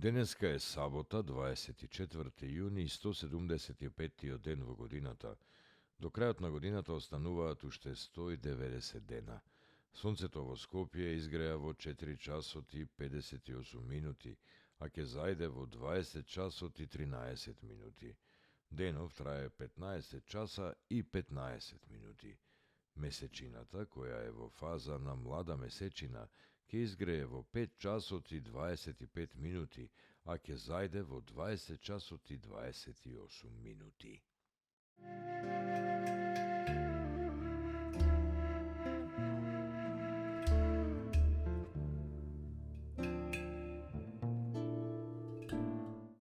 Денеска е сабота, 24 јуни, 175 ден во годината. До крајот на годината остануваат уште 190 дена. Сонцето во Скопје изгреа во 4 часот и 58 минути, а ќе зајде во 20 часот и 13 минути. Денов трае 15 часа и 15 минути. Месечината, која е во фаза на млада месечина, ќе изгрее во 5 часот и 25 минути, а ќе зајде во 20 часот и 28 минути.